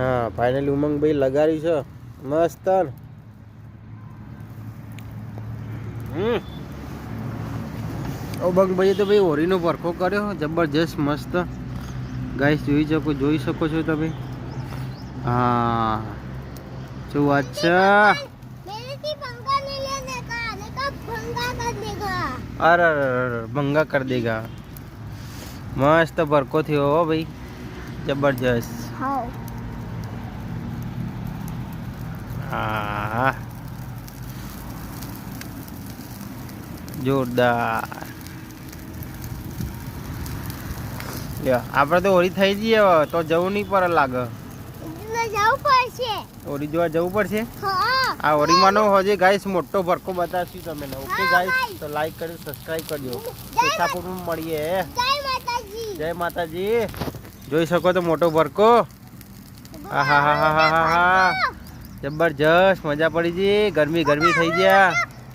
હા ફાઇનલી ઉમંગભાઈ લગાડ્યું છે મસ્ત ઉમંગભાઈએ તો ભાઈ હોરીનો ભરખો કર્યો જબરજસ્ત મસ્ત ગાઈસ જોઈ શકો છો તમે हाँ जो अच्छा अरे भंगा कर देगा मस्त बरको थी हो भाई जबरदस्त हाँ जोरदार આપણે તો હોળી થઈ જઈએ તો જવું નહીં પર લાગે હોળી જોવા જવું પડશે આ હોળીમાંનો હજી ગાઈસ મોટો ભરકો બતાવશું તમને ઓકે ગાઈસ તો લાઈક કરી સબસ્ક્રાઇબ કરજો મીઠાપુરમાં મળીએ જય માતાજી જોઈ શકો તો મોટો ભરકો હા જબરજસ્ત મજા પડી ગઈ ગરમી થઈ ગયા